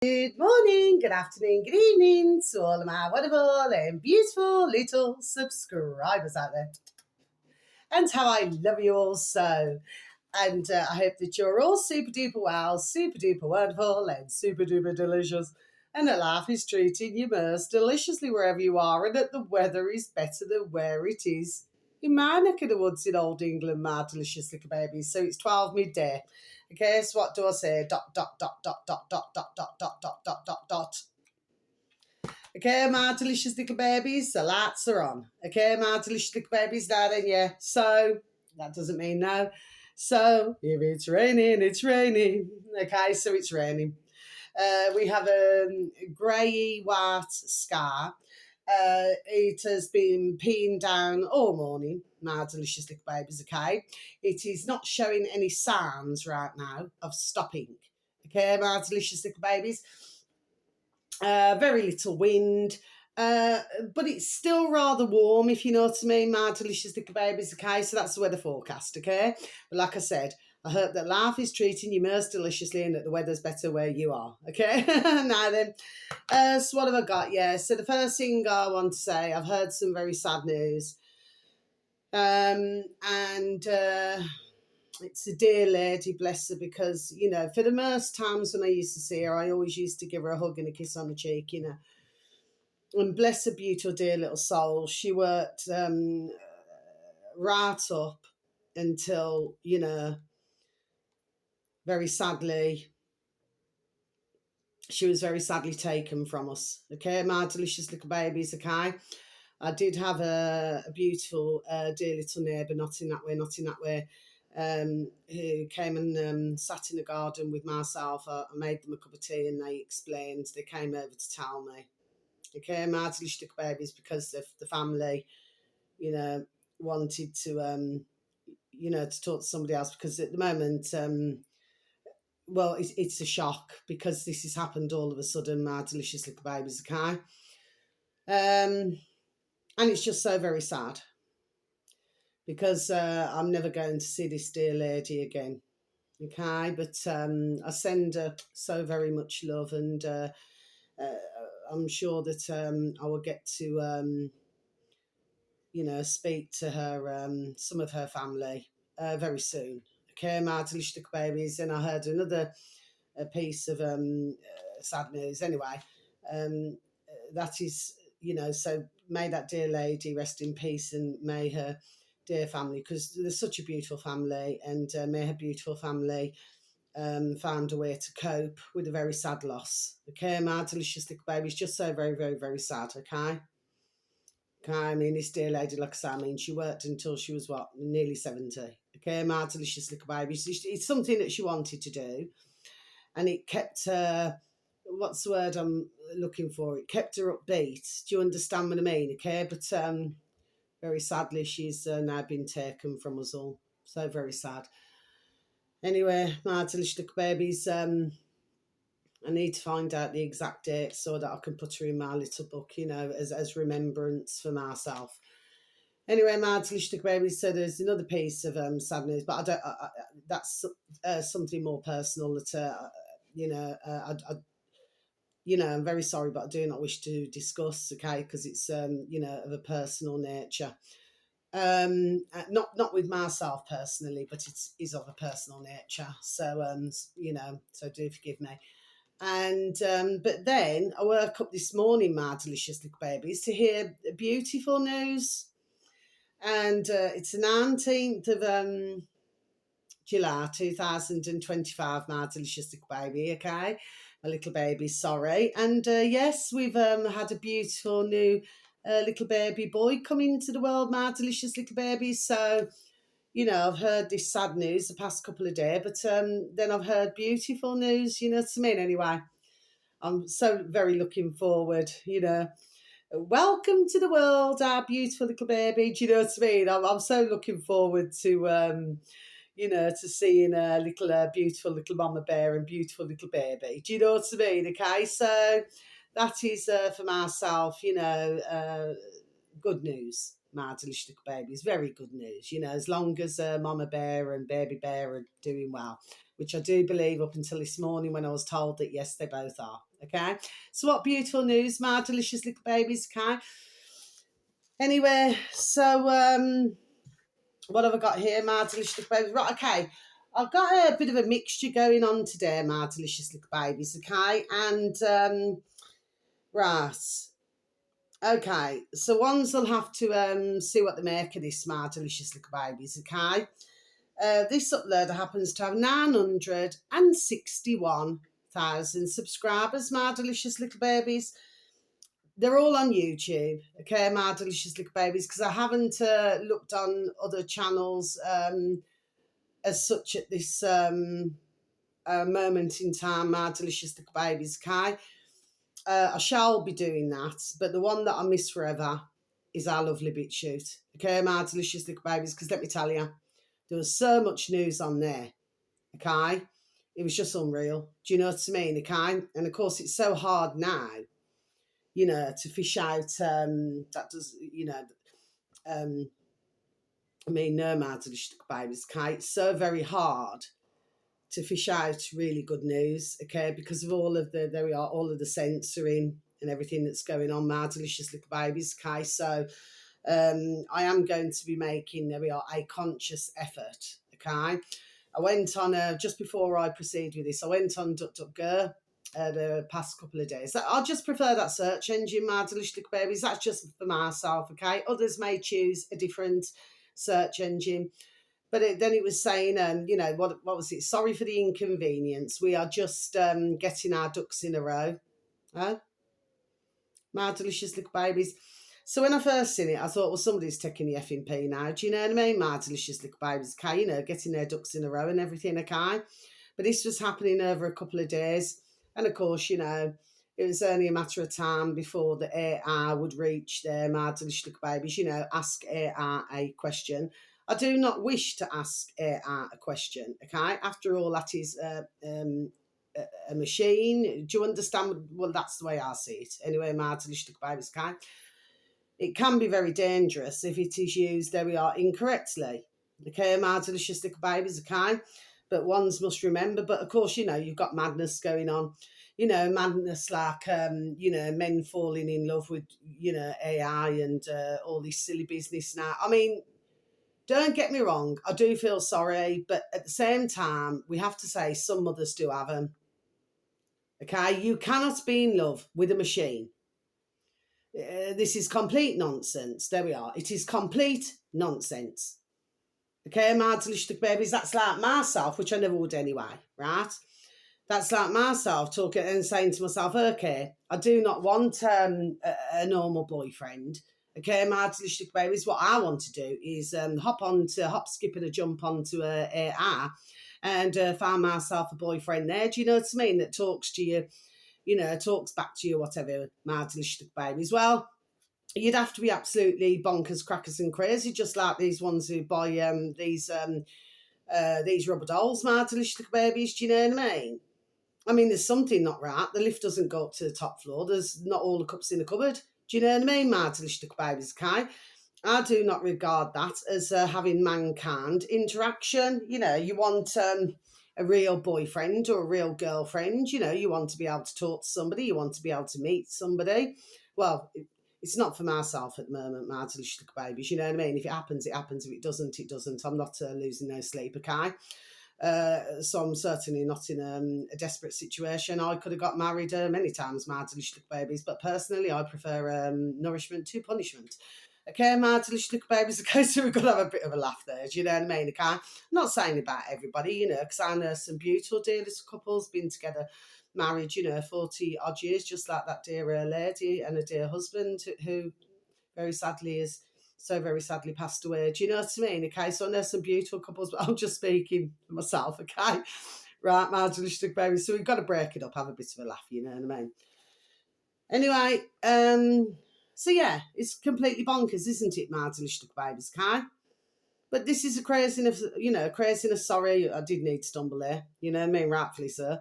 Good morning, good afternoon, good evening to all of my wonderful and beautiful little subscribers out there. And how I love you all so. And I hope that you're all super duper well, super duper wonderful, and super duper delicious. And that life is treating you most deliciously wherever you are, and that the weather is better than where it is in my neck of the woods in old England, my delicious little babies. So it's 12 midday. Okay, so what do I say? Dot, dot, dot, dot, dot, dot, dot, dot, dot, dot, dot, dot, dot. Okay, my delicious little babies, the lights are on. Okay, my delicious little babies, now then, yeah. So, that doesn't mean no. So, if it's raining, it's raining. Okay, so it's raining. We have a grey white sky. It has been peeing down all morning, my delicious little babies, okay? It is not showing any signs right now of stopping. Okay, my delicious little babies. Very little wind, but it's still rather warm, if you know what I mean, my delicious little babies, okay? So that's the weather forecast, okay? But like I said, I hope that life is treating you most deliciously and that the weather's better where you are, okay? Now then, so what have I got? Yeah, so the first thing I want to say, I've heard some very sad news. And it's a dear lady, bless her, because, you know, for the most times when I used to see her, I always used to give her a hug and a kiss on the cheek, you know. And bless her beautiful, dear little soul. She worked right up until, you know, very sadly, she was very sadly taken from us. Okay, my delicious little babies, okay? I did have a beautiful, dear little neighbour, not in that way, who came and sat in the garden with myself. I made them a cup of tea and they explained. They came over to tell me. Okay, my delicious little babies, because the family, you know, wanted to, you know, to talk to somebody else because at the moment, well, it's a shock because this has happened all of a sudden, my delicious little babies, okay? And it's just so very sad because I'm never going to see this dear lady again, okay? But I send her so very much love and I'm sure that I will get to, you know, speak to her, some of her family very soon. Okay, my delicious little babies. And I heard another piece of sad news. Anyway, that is, you know, so may that dear lady rest in peace and may her dear family, because they're such a beautiful family, and may her beautiful family found a way to cope with a very sad loss. Okay, my delicious little babies, just so very, very, very sad. Okay. Okay, I mean, this dear lady, like I say, I mean, she worked until she was, what, nearly 70. Okay, my delicious little baby. It's something that she wanted to do. And it kept her, what's the word I'm looking for? It kept her upbeat. Do you understand what I mean? Okay, but very sadly, she's now been taken from us all. So very sad. Anyway, my delicious little babies, I need to find out the exact date so that I can put her in my little book, you know, as remembrance for myself. Anyway, my delicious little baby. So there's another piece of sad news, but I don't. That's something more personal that you know. You know, I'm very sorry, but I do not wish to discuss. Okay, because it's you know, of a personal nature. Not with myself personally, but it is of a personal nature. So you know, so do forgive me. And but then I woke up this morning, my delicious little babies, to hear beautiful news. And it's the 19th of July 2025, my delicious little baby, okay? My little baby, sorry. And yes, we've had a beautiful new little baby boy come into the world, my delicious little baby. So, you know, I've heard this sad news the past couple of days, but then I've heard beautiful news, you know what I mean? Anyway, I'm so very looking forward, you know. Welcome to the world, our beautiful little baby. Do you know what I mean? I'm so looking forward to, you know, to seeing a little beautiful little mama bear and beautiful little baby. Do you know what I mean? Okay, so that is for myself, you know, good news. My delicious little babies, very good news. You know, as long as mama bear and baby bear are doing well, which I do believe up until this morning when I was told that yes, they both are. Okay, so what beautiful news, my delicious little babies. Okay, anyway, so what have I got here, my delicious little babies? Right, okay, I've got a bit of a mixture going on today, my delicious little babies. Okay, and right. Okay, so ones will have to see what they make of this, my delicious little babies. Okay, this uploader happens to have 961,000 subscribers, my delicious little babies. They're all on YouTube, okay, my delicious little babies, because I haven't looked on other channels as such at this moment in time, my delicious little babies, okay? I shall be doing that, but the one that I miss forever is our lovely BitChute, okay, my delicious little babies, because let me tell you, there was so much news on there, okay? It was just unreal. Do you know what I mean, okay? And of course, it's so hard now, you know, to fish out that does, you know, I mean, no matter the babies, okay? It's so very hard to fish out really good news, okay? Because of all of the, there we are, all of the censoring and everything that's going on, my delicious little babies, okay? So I am going to be making, there we are, a conscious effort, okay? I went on, just before I proceed with this, I went on DuckDuckGo the past couple of days. I just prefer that search engine, my delicious little babies. That's just for myself, okay? Others may choose a different search engine. But then it was saying, you know, what was it? Sorry for the inconvenience. We are just getting our ducks in a row. Huh? My delicious little babies. So when I first seen it, I thought, well, somebody's taking the effing pee now. Do you know what I mean? My delicious little babies, okay, you know, getting their ducks in a row and everything, okay? But this was happening over a couple of days. And of course, you know, it was only a matter of time before the AI would reach their my delicious little babies, you know, ask AI a question. I do not wish to ask AI a question, okay? After all, that is a machine. Do you understand? Well, that's the way I see it. Anyway, my delicious little babies, okay? It can be very dangerous if it is used, there we are, incorrectly. Okay, my delicious little babies, okay? But ones must remember, but of course, you know, you've got madness going on. You know, madness like, you know, men falling in love with, you know, AI and all this silly business now. I mean, don't get me wrong, I do feel sorry, but at the same time, we have to say some mothers do have them. Okay, you cannot be in love with a machine. This is complete nonsense. There we are. It is complete nonsense. Okay, my delicious babies, that's like myself, which I never would anyway, right? That's like myself talking and saying to myself, okay, I do not want a normal boyfriend. Okay, my delicious babies, what I want to do is hop, skip, and a jump onto a AI and find myself a boyfriend there. Do you know what I mean? That talks to you, you know, talks back to you, whatever, my delicious babies. Well, you'd have to be absolutely bonkers, crackers, and crazy, just like these ones who buy these rubber dolls, my delicious babies. Do you know what I mean? I mean, there's something not right. The lift doesn't go up to the top floor. There's not all the cups in the cupboard. Do you know what I mean, my delicious babies? Okay, I do not regard that as having mankind interaction. You know, you want a real boyfriend or a real girlfriend. You know, you want to be able to talk to somebody. You want to be able to meet somebody. Well, it's not for myself at the moment, my delicious babies. You know what I mean? If it happens, it happens. If it doesn't, it doesn't. I'm not losing no sleep, okay? So I'm certainly not in a desperate situation. I could have got married many times, my delicious babies, but personally, I prefer nourishment to punishment. Okay, my delicious little babies. Okay, so we've got to have a bit of a laugh there. Do you know what I mean? Okay, I'm not saying about everybody, you know, because I know some beautiful dear little couples been together, married, you know, 40 odd years, just like that dear lady and a dear husband who very sadly is so very sadly passed away. Do you know what I mean? Okay, so I know some beautiful couples, but I'm just speaking for myself. Okay, right, my delicious babies. So we've got to break it up, have a bit of a laugh. You know what I mean? Anyway, so yeah, it's completely bonkers, isn't it, my delicious babies? Okay. But this is a craziness, you know, craziness. Sorry, I did need to stumble there. You know what I mean? Rightfully so.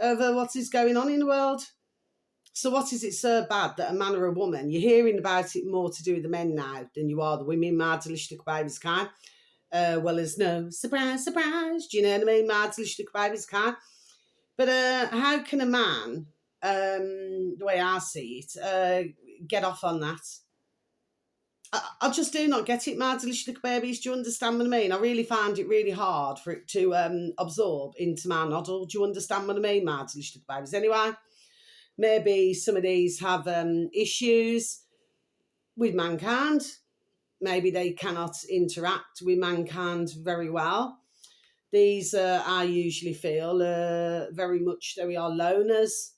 Over what is going on in the world. So what is it so bad that a man or a woman, you're hearing about it more to do with the men now than you are the women, my delicious babies, can? Well, there's no surprise, surprise. Do you know what I mean? My delicious babies, can? But how can a man the way I see it, get off on that. I just do not get it, my delicious little babies. Do you understand what I mean? I really find it really hard for it to absorb into my noddle. Do you understand what I mean, my delicious little babies? Anyway, maybe some of these have issues with mankind. Maybe they cannot interact with mankind very well. These, I usually feel, very much, they are loners.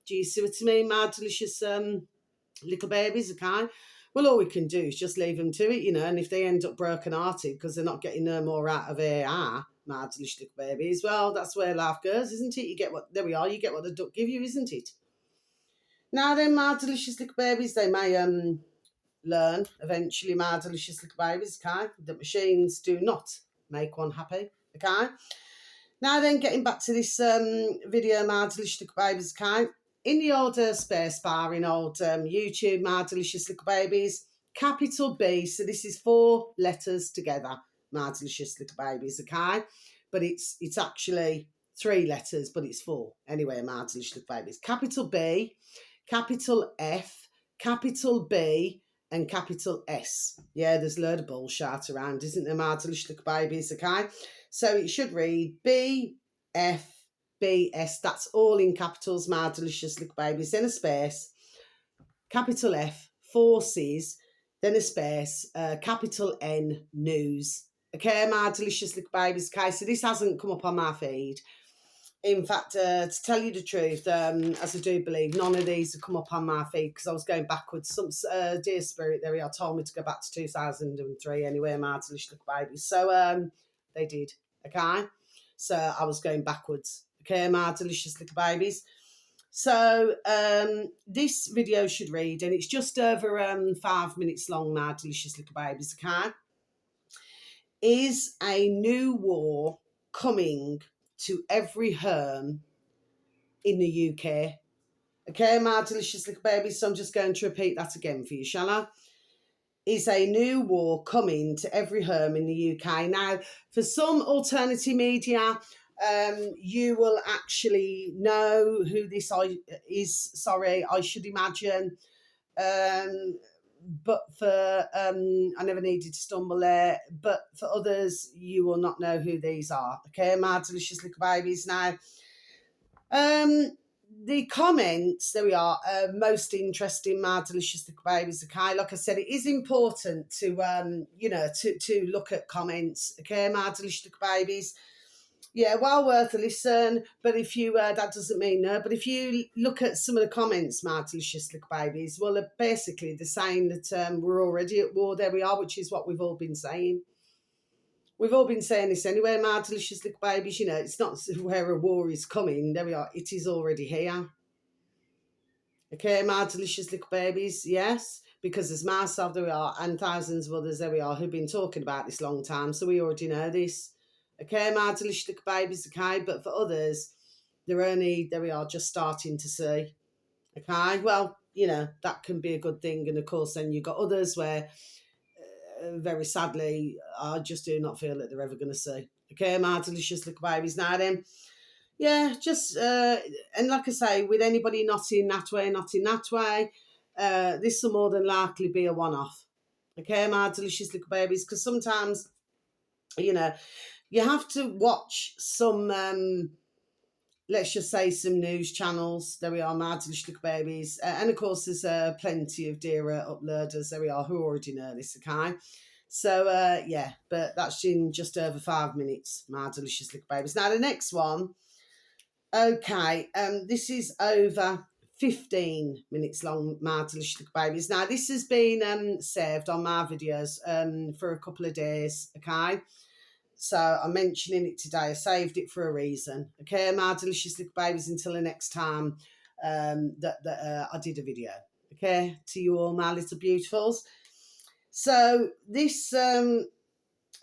Do you see what I mean, my delicious little babies, okay? Well, all we can do is just leave them to it, you know, and if they end up broken-hearted because they're not getting no more out of AI, my delicious little babies, well, that's where life goes, isn't it? You get what, there we are, you get what the duck give you, isn't it? Now then, my delicious little babies, they may learn eventually, my delicious little babies, okay, that machines do not make one happy, okay? Now then, getting back to this video, my delicious little babies, okay? In the old space bar in old YouTube, my delicious little babies, capital B, so this is 4 letters together, my delicious little babies, okay? But it's actually 3 letters, but it's 4. Anyway, my delicious little babies. Capital B, capital F, capital B, and capital S. Yeah, there's a load of bullshit around, isn't there, my delicious little babies, okay? So it should read B, F, B, S. That's all in capitals, my delicious little babies. Then a space, capital F, forces, then a space, capital N, news. Okay, my delicious little babies. Okay, so this hasn't come up on my feed. In fact, to tell you the truth, as I do believe, none of these have come up on my feed because I was going backwards. Some dear spirit, there we are, told me to go back to 2003 anyway, my delicious little babies. So they did, okay? So I was going backwards, okay, my delicious little babies. So this video should read, and it's just over 5 minutes long, my delicious little babies, okay? Is a new war coming to every home in the UK? Okay, my delicious little babies, so I'm just going to repeat that again for you, shall I? Is a new war coming to every home in the UK? Now, for some alternative media, you will actually know who this is. Sorry, I should imagine. But for I never needed to stumble there. But for others, you will not know who these are. Okay, my delicious little babies. Now, the comments, there we are, most interesting, my delicious little babies, okay? Like I said, it is important to, you know, to look at comments, okay, my delicious little babies. Yeah, well worth a listen, but if you, that doesn't mean no, but if you look at some of the comments, my delicious little babies, well, basically they're saying that we're already at war, there we are, which is what we've all been saying. We've all been saying this anyway, my delicious little babies, you know, it's not where a war is coming, there we are, it is already here. Okay, my delicious little babies, yes, because there's myself, there we are, and thousands of others, there we are, who've been talking about this long time, so we already know this. Okay, my delicious little babies, okay, but for others, they're only, there we are, just starting to see. Okay, well, you know, that can be a good thing, and of course, then you've got others where very sadly, I just do not feel that they're ever going to see. Okay, my delicious little babies. Now then, yeah, just, and like I say, with anybody not in that way, this will more than likely be a one-off. Okay, my delicious little babies, because sometimes, you know, you have to watch some, let's just say some news channels. There we are, my delicious little babies. And of course, there's plenty of dear uploaders, there we are, who already know this, okay? So, yeah, but that's in just over 5 minutes, my delicious little babies. Now, the next one, okay, this is over 15 minutes long, my delicious little babies. Now, this has been saved on my videos for a couple of days, okay? So I'm mentioning it today. I saved it for a reason. Okay, my delicious little babies, until the next time that I did a video. Okay, to you all, my little beautifuls. So this, and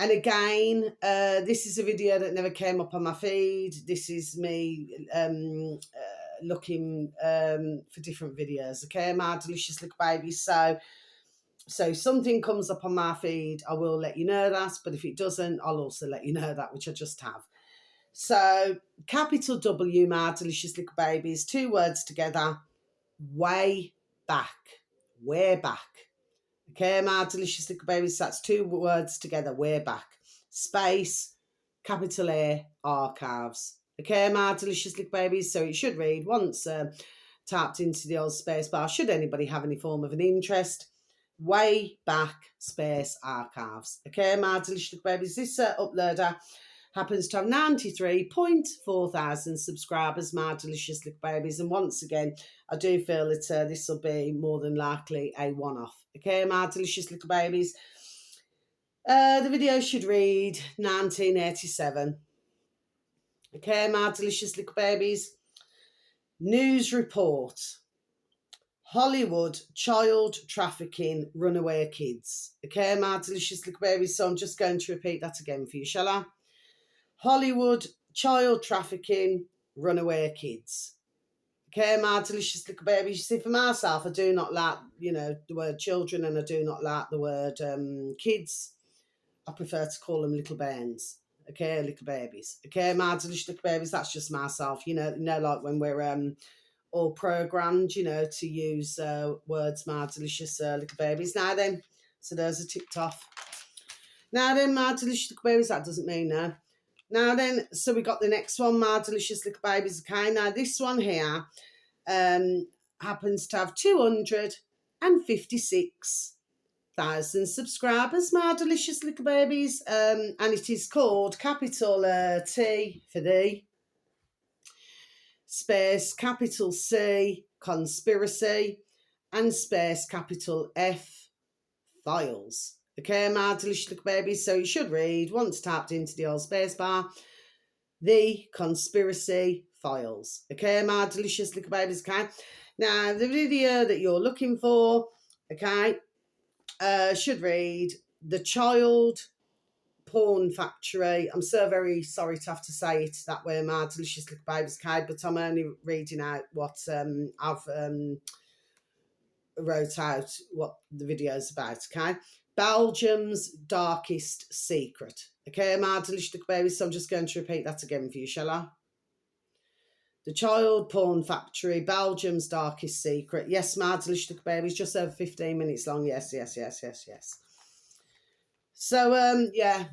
again, this is a video that never came up on my feed. This is me looking for different videos. Okay, my delicious little babies. So if something comes up on my feed, I will let you know that. But if it doesn't, I'll also let you know that, which I just have. So, capital W, my delicious little babies, 2 words together, way back. Way back. Okay, my delicious little babies, that's 2 words together, way back. Space, capital A, archives. Okay, my delicious little babies, so it should read once tapped into the old space bar, should anybody have any form of an interest, way back, space, archives. Okay, my delicious little babies, this uploader happens to have 93.4 thousand subscribers, my delicious little babies. And once again, I do feel that this will be more than likely a one-off. Okay, my delicious little babies. The video should read 1987. Okay, my delicious little babies. News report. Hollywood child trafficking runaway kids. Okay, my delicious little babies. So I'm just going to repeat that again for you, shall I? Hollywood child trafficking runaway kids. Okay, my delicious little babies. You see, for myself, I do not like, the word children, and I do not like the word kids. I prefer to call them little bairns. Okay, little babies. Okay, my delicious little babies. That's just myself. Like when we're all programmed, to use words, my delicious little babies. Now then, so those are ticked off. Now then, my delicious little babies. That doesn't mean no. Now then, so we got the next one, my delicious little babies. Okay, now this one here happens to have 256,000 subscribers, my delicious little babies, and it is called capital T for the, space capital C, conspiracy, and space capital F, files. Okay, my delicious little babies, so you should read, once tapped into the old space bar, the conspiracy files. Okay, my delicious little babies, okay? Now, the video that you're looking for, okay, should read, the child porn factory. I'm so very sorry to have to say it that way, my delicious little babies, okay, but I'm only reading out what I've wrote out what the video's about, okay? Belgium's darkest secret. Okay, my delicious little babies, so I'm just going to repeat that again for you, shall I? The child porn factory, Belgium's darkest secret. Yes, my delicious little babies, just over 15 minutes long. Yes. So, yeah.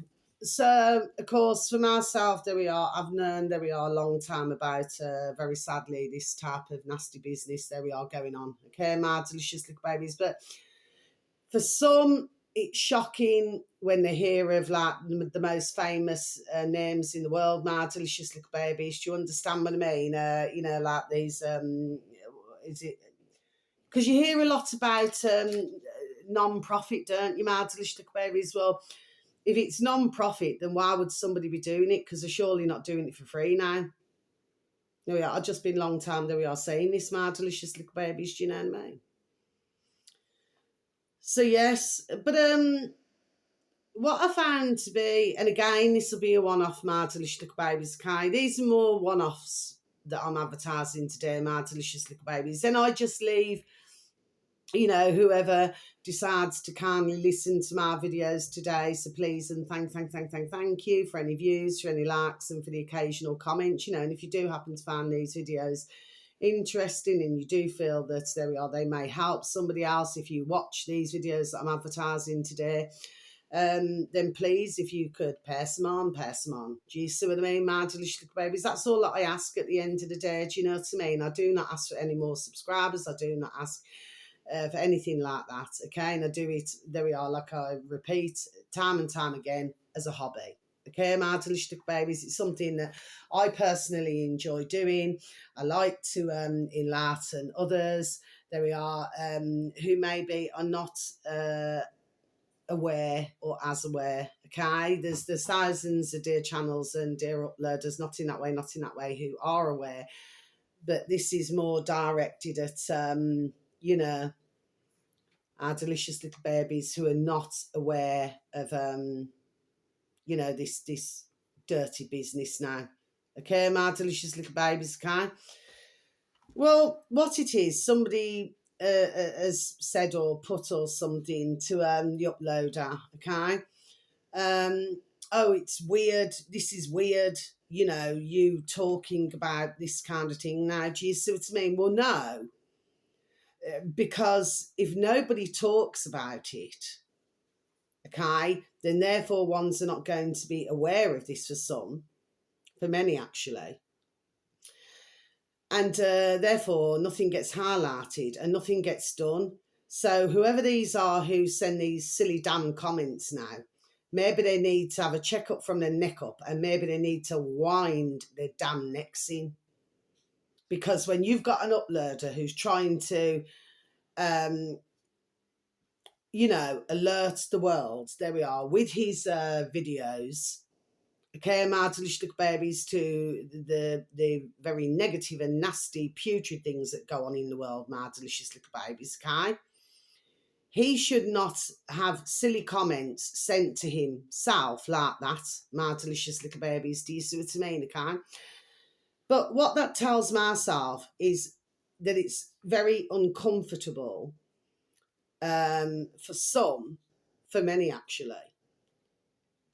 So, of course, for myself, there we are. I've known, there we are, a long time about, very sadly, this type of nasty business, there we are, going on. Okay, my delicious little babies. But for some, it's shocking when they hear of like the most famous names in the world, my delicious little babies. Do you understand what I mean? Like these, is it? Because you hear a lot about non-profit, don't you, my delicious little babies? Well, if it's non-profit, then why would somebody be doing it? Because they're surely not doing it for free now. There we are. I've just been a long time, there we are, saying this, my delicious little babies. Do you know what I mean? So yes, but what I found to be, and again, this will be a one-off, my delicious little babies, okay? These are more one-offs that I'm advertising today, my delicious little babies. Then I just leave, whoever decides to kindly listen to my videos today. So please and thank you for any views, for any likes, and for the occasional comments, and if you do happen to find these videos interesting and you do feel that there we are, they may help somebody else, if you watch these videos that I'm advertising today, then please, if you could pass them on. Do you see what I mean, my delicious little babies? That's all that I ask at the end of the day. Do you know what I mean? I do not ask for any more subscribers. I do not ask for anything like that, okay? And I do it, there we are, like I repeat time and time again, as a hobby. Okay, my delicious little babies, it's something that I personally enjoy doing. I like to enlighten others, there we are, who maybe are not aware or as aware, okay? There's thousands of dear channels and dear uploaders, not in that way, who are aware. But this is more directed at, our delicious little babies who are not aware of, this dirty business now. Okay, my delicious little babies, okay? Well, what it is, somebody has said or put or something to the uploader, okay? Oh, it's weird. This is weird. you talking about this kind of thing now. Do you see what I mean? Well, no, because if nobody talks about it, okay, then therefore ones are not going to be aware of this for some, for many actually. And therefore nothing gets highlighted and nothing gets done. So whoever these are who send these silly damn comments now, maybe they need to have a checkup from their neck up, and maybe they need to wind their damn necks in. Because when you've got an uploader who's trying to, alert the world, there we are, with his videos, okay, look, babies, to the very negative and nasty, putrid things that go on in the world, my delicious little babies, okay? He should not have silly comments sent to himself like that, my delicious little babies. Do you see what I mean, okay? But what that tells myself is that it's very uncomfortable for some, for many actually,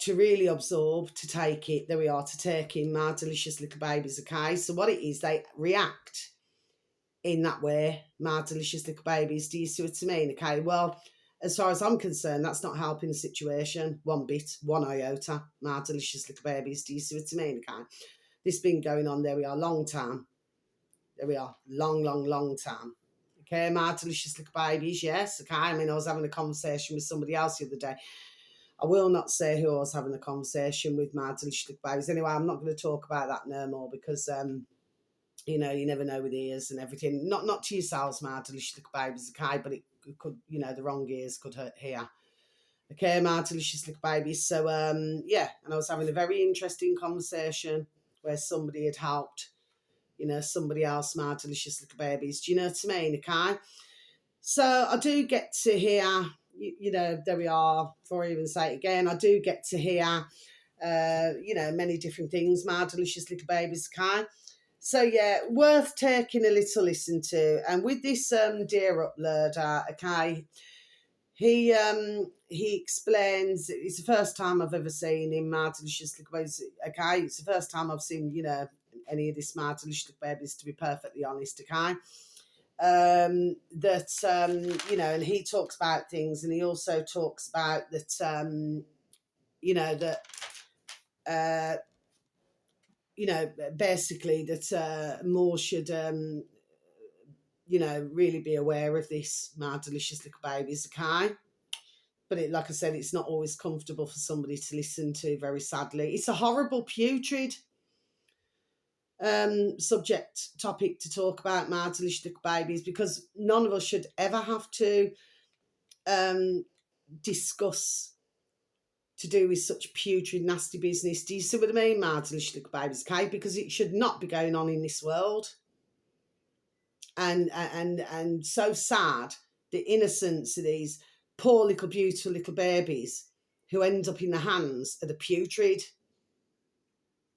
to really absorb, to take it. There we are, to take in my delicious little babies, okay? So what it is, they react in that way, my delicious little babies. Do you see what I mean? Okay, well, as far as I'm concerned, that's not helping the situation one bit, one iota, my delicious little babies. Do you see what I mean? Okay, this been going on, there we are, long time. There we are, long time. Okay, my delicious little babies, yes, okay. I mean, I was having a conversation with somebody else the other day. I will not say who I was having a conversation with, my delicious little babies. Anyway, I'm not going to talk about that no more because, you never know with ears and everything. Not to yourselves, my delicious little babies, okay, but it could, the wrong ears could hurt here. Okay, my delicious little babies. So, yeah, and I was having a very interesting conversation where somebody had helped, somebody else, my delicious little babies. Do you know what I mean, okay? So I do get to hear, there we are, before I even say it again, I do get to hear, many different things, my delicious little babies, okay? So, yeah, worth taking a little listen to. And with this dear uploader, okay, he explains, it's the first time I've ever seen him, my delicious little babies, okay? It's the first time I've seen, any of this my delicious little babies, to be perfectly honest, okay? And he talks about things, and he also talks about that, basically that more should, really be aware of this, my delicious little babies, okay? But like I said, it's not always comfortable for somebody to listen to, very sadly. It's a horrible, putrid topic to talk about, my delicious little babies, because none of us should ever have to discuss to do with such putrid, nasty business. Do you see what I mean, my delicious little babies, okay? Because it should not be going on in this world. And so sad, the innocence of these poor little beautiful little babies who end up in the hands of the putrid.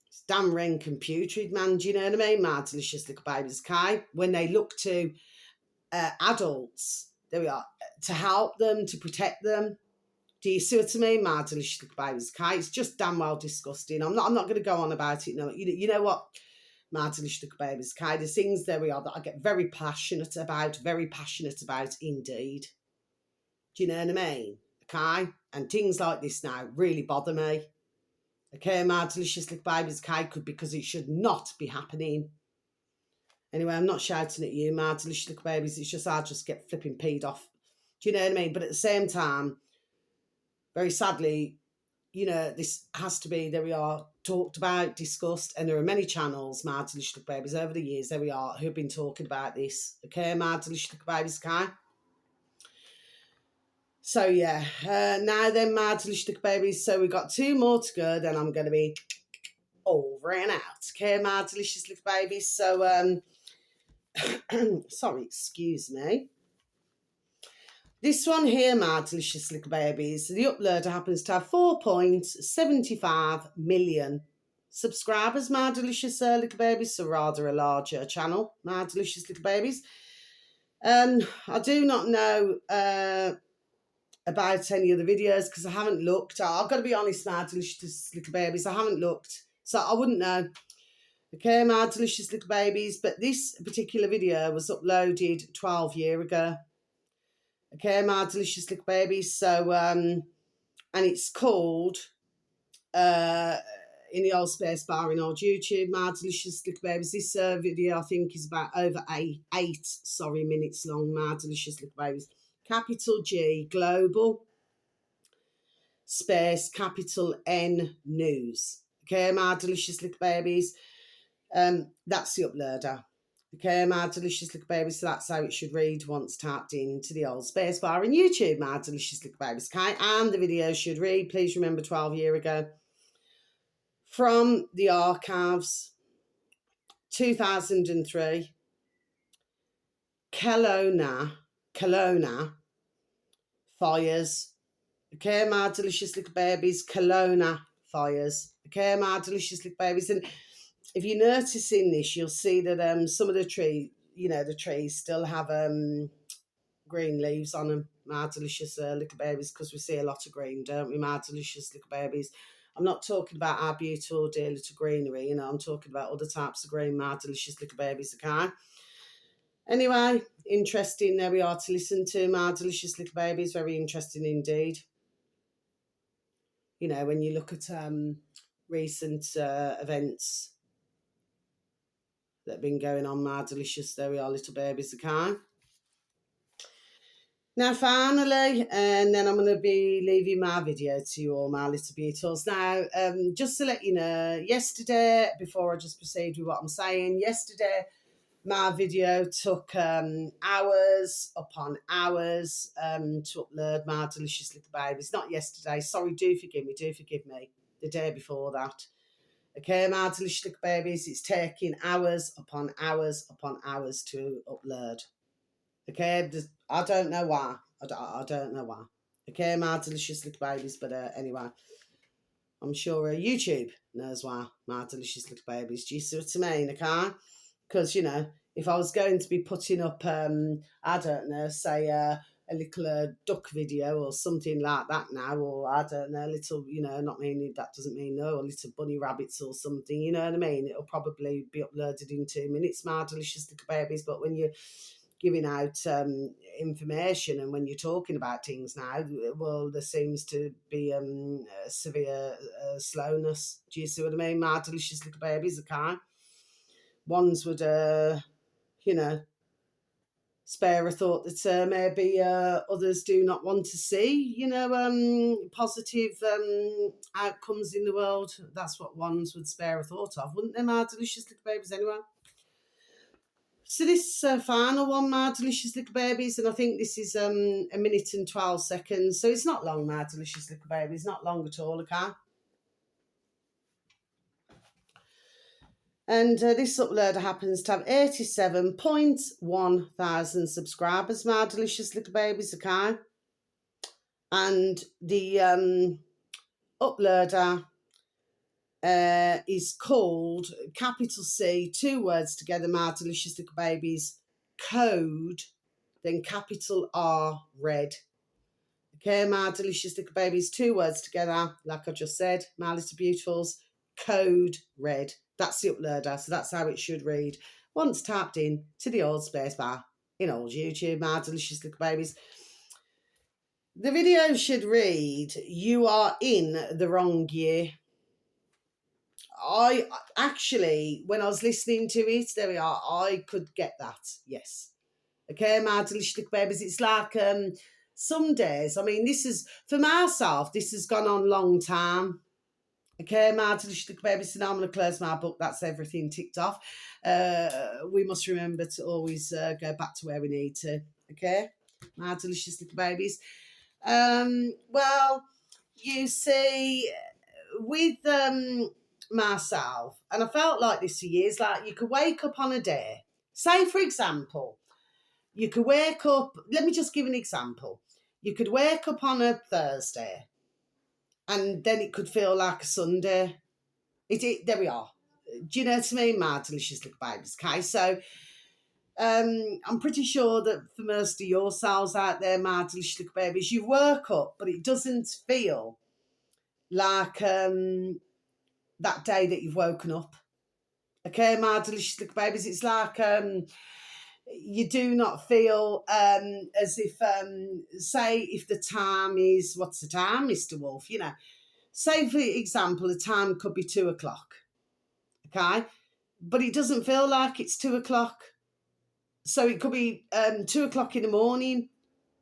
It's damn rank and putrid, man. Do you know what I mean, my delicious little babies, okay? When they look to adults, there we are, to help them, to protect them. Do you see what I mean, my delicious little babies, okay? It's just damn well disgusting. I'm not going to go on about it. No, you know what, my delicious little babies, okay? There's things, there we are, that I get very passionate about indeed. Do you know what I mean? Okay? And things like this now really bother me. Okay, my delicious little babies, okay? Because it should not be happening. Anyway, I'm not shouting at you, my delicious little babies. It's just I just get flipping peed off. Do you know what I mean? But at the same time, very sadly, this has to be, there we are, talked about, discussed, and there are many channels, my delicious little babies, over the years, there we are, who've been talking about this. Okay, my delicious little babies, okay? So, yeah, now then, my delicious little babies, so we've got 2 more to go, then I'm going to be over and out. Okay, my delicious little babies, so, sorry, excuse me. This one here, my delicious little babies, the uploader happens to have 4.75 million subscribers, my delicious little babies, so rather a larger channel, my delicious little babies. I do not know about any of the videos because I haven't looked. I've got to be honest, my delicious little babies, I haven't looked So I wouldn't know. Okay, my delicious little babies. But this particular video was uploaded 12 years ago. Okay, my delicious little babies. So, and it's called, in the old space bar in old YouTube, my delicious little babies. This video, I think, is about over eight minutes long, my delicious little babies. Capital G, Global, space, capital N, News. Okay, my delicious little babies. That's the uploader. Okay, my delicious little babies. So that's how it should read once tapped into the old space bar in YouTube, my delicious little babies. Okay, and the video should read, please remember 12 years ago, from the archives, 2003, Kelowna fires. Okay, my delicious little babies, Kelowna fires. Okay, my delicious little babies. And if you're noticing this, you'll see that some of the trees still have green leaves on them, my delicious little babies, because we see a lot of green, don't we, my delicious little babies? I'm not talking about our beautiful dear little greenery, I'm talking about other types of green, my delicious little babies, okay? Anyway, interesting, there we are to listen to, my delicious little babies, very interesting indeed. When you look at recent events that have been going on, my delicious, there we are, little babies, okay? Now, finally, and then I'm going to be leaving my video to you all, my little beautifs. Now, just to let you know, yesterday, before I just proceed with what I'm saying, yesterday, my video took hours upon hours to upload, my delicious little babies. Not yesterday, sorry, do forgive me, the day before that. Okay, my delicious little babies, it's taking hours upon hours upon hours to upload. Okay, I don't know why. I don't know why. Okay, my delicious little babies, but anyway, I'm sure YouTube knows why, my delicious little babies. Do you see what I mean? Okay, because if I was going to be putting up, I don't know, say a little duck video or something like that now, or I don't know, little, not meaning that doesn't mean no, or little bunny rabbits or something, you know what I mean? It'll probably be uploaded in 2 minutes, my delicious little babies. But when you're giving out information and when you're talking about things now, well, there seems to be severe slowness. Do you see what I mean? My delicious little babies, okay? Ones would, spare a thought that maybe others do not want to see, positive outcomes in the world. That's what ones would spare a thought of, wouldn't they, my delicious little babies, anyway? So this final one, my delicious little babies, and I think this is 1 minute and 12 seconds. So it's not long, my delicious little babies, not long at all, okay? And this uploader happens to have 87.1 thousand subscribers, my delicious little babies, okay? And the uploader is called, capital C, 2 words together, my delicious little babies, code, then capital R, red. Okay, my delicious little babies, 2 words together, like I just said, my little beautifuls, code red. That's the uploader, so that's how it should read once tapped in to the old space bar in old YouTube, my delicious little babies. The video should read, you are in the wrong year. I actually, when I was listening to it, there we are, I could get that, yes. Okay, my delicious little babies, it's like some days, I mean, this is, for myself, this has gone on long time. Okay, my delicious little babies, so now I'm going to close my book, that's everything ticked off. We must remember to always go back to where we need to, okay, my delicious little babies. Well, you see, with myself, and I felt like this for years, like you could wake up on a day, say for example, you could wake up, let me just give an example. You could wake up on a Thursday and then it could feel like a Sunday. There we are. Do you know what I mean, my delicious little babies? Okay, so I'm pretty sure that for most of yourselves out there, my delicious little babies, you work up, but it doesn't feel like that day that you've woken up. Okay, my delicious little babies. It's like you do not feel as if, say, if the time is, what's the time, Mr. Wolf? You know, say for example, the time could be 2 o'clock. Okay, but it doesn't feel like it's 2 o'clock. So it could be 2 o'clock in the morning,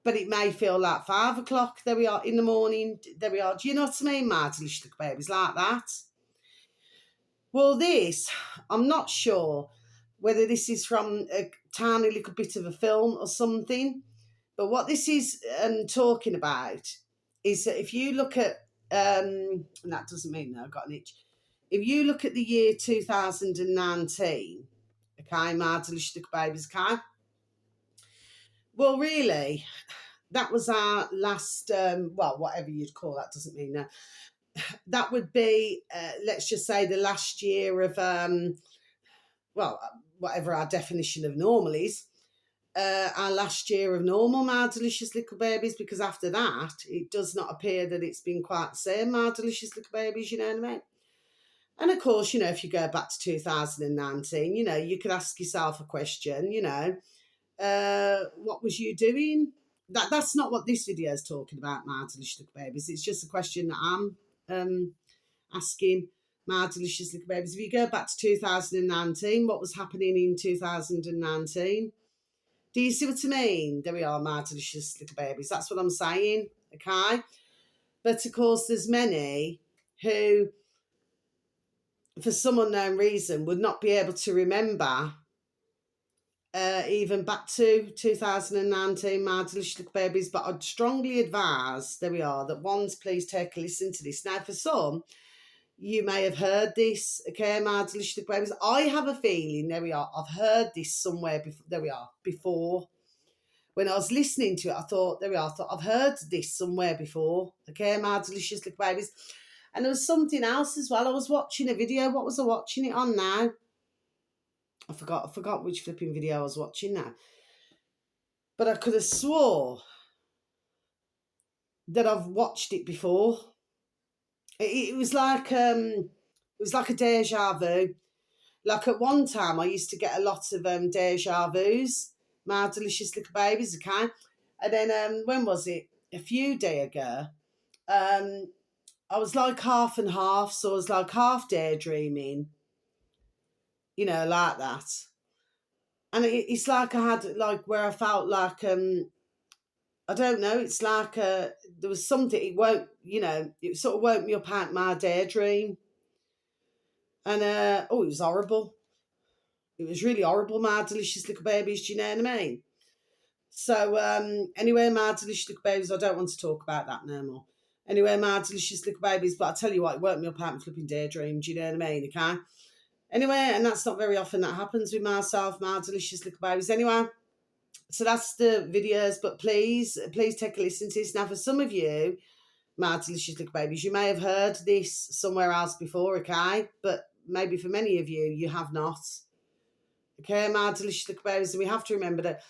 but it may feel like 5 o'clock. There we are in the morning. There we are. Do you know what I mean, my delicious little babies? Like that. Well, this, I'm not sure whether this is from a tiny little bit of a film or something, but what this is talking about is that if you look at, and that doesn't mean that I've got an itch, if you look at the year 2019, okay, my delicious little babies, okay, well, really, that was our last, well, whatever you'd call that, doesn't mean that. That would be, let's just say, the last year of, well, whatever our definition of normal is, our last year of normal, my delicious little babies, because after that, it does not appear that it's been quite the same, my delicious little babies, you know what I mean? And of course, you know, if you go back to 2019, you know, you could ask yourself a question, you know, what was you doing? That's not what this video is talking about, my delicious little babies. It's just a question that I'm asking my delicious little babies. If you go back to 2019, what was happening in 2019? Do you see what I mean? There we are, my delicious little babies. That's what I'm saying, okay? But of course, there's many who, for some unknown reason, would not be able to remember even back to 2019, my delicious little babies. But I'd strongly advise, there we are, that ones, please take a listen to this. Now, for some, you may have heard this, okay, my delicious little babies. I have a feeling, there we are, I've heard this somewhere before, there we are, before. When I was listening to it, I thought, there we are, I thought, I've heard this somewhere before, okay, my delicious little babies. And there was something else as well. I was watching a video. What was I watching it on now? I forgot which flipping video I was watching now. But I could have swore that I've watched it before. It was like a deja vu. Like at one time, I used to get a lot of deja vus, my delicious little babies, okay? And then when was it? A few days ago, I was like half and half. So I was like half daydreaming, you know, like that. And it's like I had, like, where I felt like, I don't know, it's like there was something, it won't, you know, it sort of woke me up out my daydream. And, oh, it was horrible. It was really horrible, my delicious little babies, do you know what I mean? So, anyway, my delicious little babies, I don't want to talk about that no more. Anyway, my delicious little babies, but I tell you what, it woke me up out my flipping daydream, do you know what I mean, okay? Anyway, and that's not very often that happens with myself, my delicious little babies. Anyway, so that's the videos, but please take a listen to this. Now, for some of you, my delicious little babies, you may have heard this somewhere else before, okay? But maybe for many of you, you have not. Okay, my delicious little babies, and we have to remember that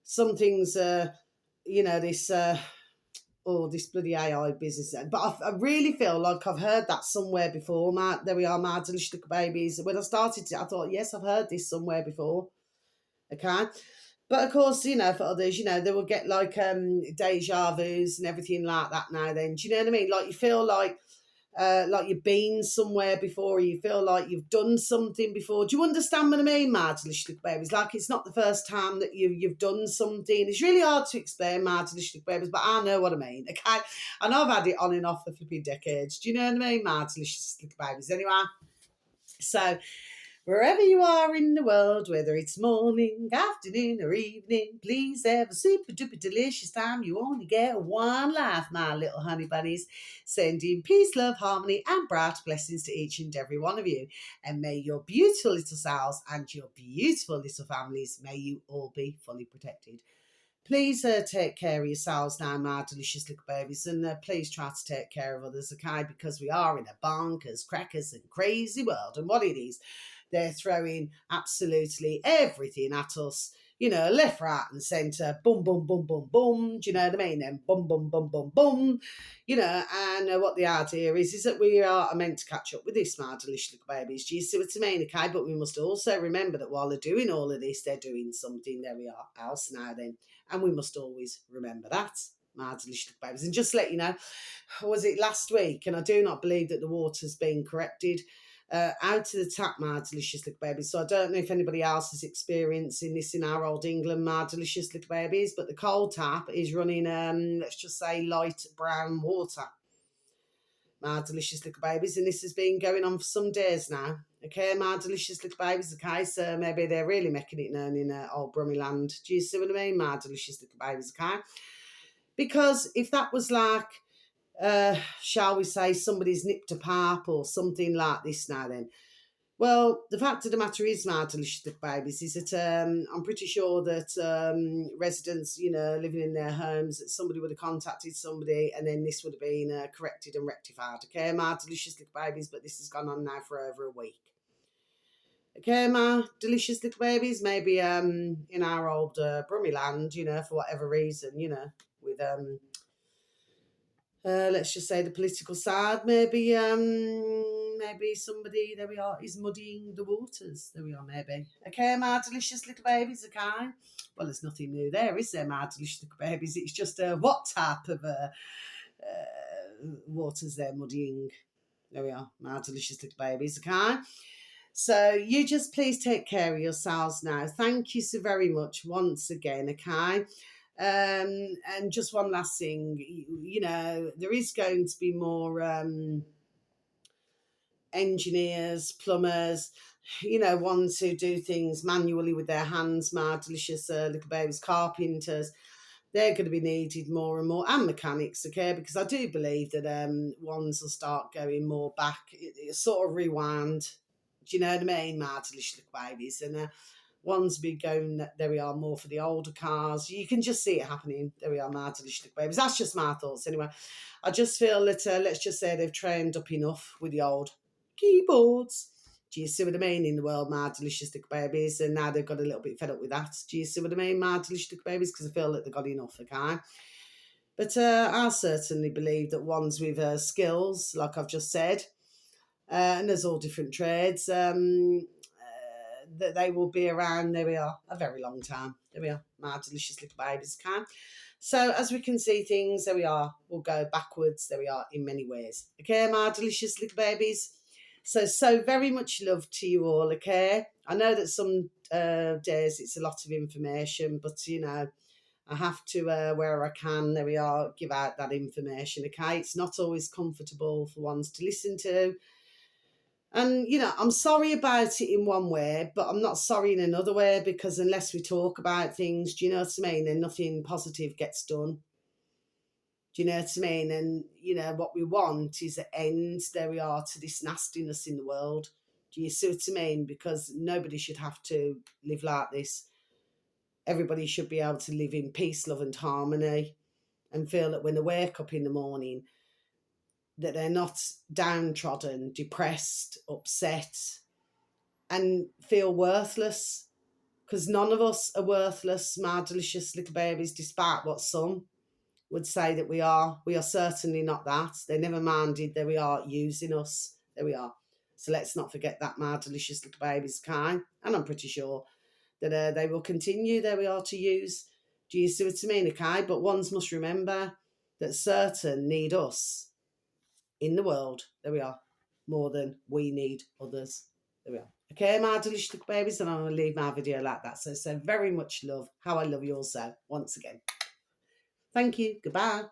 some things, you know, this bloody AI business. But I really feel like I've heard that somewhere before. There we are, my delicious little babies. When I started, I thought, yes, I've heard this somewhere before. Okay. But of course, you know, for others, you know, they will get like deja vus and everything like that now then. Do you know what I mean? Like you feel like you've been somewhere before, or you feel like you've done something before. Do you understand what I mean, my delicious little babies? Like it's not the first time that you've done something. It's really hard to explain, my delicious little babies, but I know what I mean, okay? I know I've had it on and off for flipping decades. Do you know what I mean, my delicious little babies? Anyway, so wherever you are in the world, whether it's morning, afternoon, or evening, please have a super duper delicious time. You only get one life, my little honey bunnies. Sending peace, love, harmony, and bright blessings to each and every one of you. And may your beautiful little selves and your beautiful little families, may you all be fully protected. Please take care of yourselves now, my delicious little babies, and please try to take care of others, okay? Because we are in a bonkers, crackers, and crazy world, and what it is, they're throwing absolutely everything at us you know, left, right, and centre, bum, bum, bum, bum, bum. Do you know what I mean? Then bum, bum, bum, bum, bum. You know, and what the idea is that we are meant to catch up with this, my delicious little babies. Do you see what I mean? Okay, but we must also remember that while they're doing all of this, they're doing something. There we are, else now then, and we must always remember that, my delicious little babies. And just to let you know, was it last week? And I do not believe that the water's been corrected. Out to the tap, my delicious little babies. So I don't know if anybody else is experiencing this in our old England, my delicious little babies, but the cold tap is running, let's just say, light brown water, my delicious little babies, and this has been going on for some days now. Okay, my delicious little babies. Okay, so maybe they're really making it known in old Brummyland. Do you see what I mean, my delicious little babies? Okay, because if that was like, shall we say, somebody's nipped a pap or something like this now then. Well, the fact of the matter is, my delicious little babies, is that I'm pretty sure that residents, you know, living in their homes, that somebody would have contacted somebody and then this would have been corrected and rectified. Okay, my delicious little babies, but this has gone on now for over a week. Okay, my delicious little babies, maybe in our old Brummyland, you know, for whatever reason, you know, with let's just say the political side, maybe somebody, there we are, is muddying the waters. There we are, maybe. Okay, my delicious little babies, okay? Well, there's nothing new there, is there, my delicious little babies? It's just what type of waters they're muddying. There we are, my delicious little babies, okay? So you just please take care of yourselves now. Thank you so very much once again, okay? And just one last thing, you know, there is going to be more engineers, plumbers, you know, ones who do things manually with their hands, my delicious little babies, carpenters. They're going to be needed more and more, and mechanics, okay? Because I do believe that ones will start going more back, it sort of rewind. Do you know what I mean, my delicious little babies? And ones be going, there we are, more for the older cars. You can just see it happening. There we are, my delicious little babies. That's just my thoughts anyway. I just feel that, let's just say they've trained up enough with the old keyboards. Do you see what I mean, in the world, my delicious little babies? And now they've got a little bit fed up with that. Do you see what I mean, my delicious little babies? Because I feel that they've got enough, okay? But I certainly believe that ones with skills, like I've just said, and there's all different trades, that they will be around, there we are, a very long time. There we are, my delicious little babies, can. So as we can see things, there we are, we'll go backwards, there we are, in many ways. Okay, my delicious little babies. So very much love to you all, okay? I know that some days it's a lot of information, but, you know, I have to, where I can, there we are, give out that information, okay? It's not always comfortable for ones to listen to. And, you know, I'm sorry about it in one way, but I'm not sorry in another way, because unless we talk about things, do you know what I mean, then nothing positive gets done. Do you know what I mean? And, you know, what we want is an end, there we are, to this nastiness in the world. Do you see what I mean? Because nobody should have to live like this. Everybody should be able to live in peace, love and harmony, and feel that when they wake up in the morning, that they're not downtrodden, depressed, upset, and feel worthless. Because none of us are worthless, my delicious little babies, despite what some would say that we are. We are certainly not that. They never minded, there we are, using us. There we are. So let's not forget that, my delicious little babies, kind. And I'm pretty sure that they will continue, there we are, to use. Do you see what I mean, okay? But ones must remember that certain need us in the world, there we are, more than we need others. There we are. Okay, my delicious little babies, and I'm going to leave my video like that. So very much love, how I love you also, once again. Thank you. Goodbye.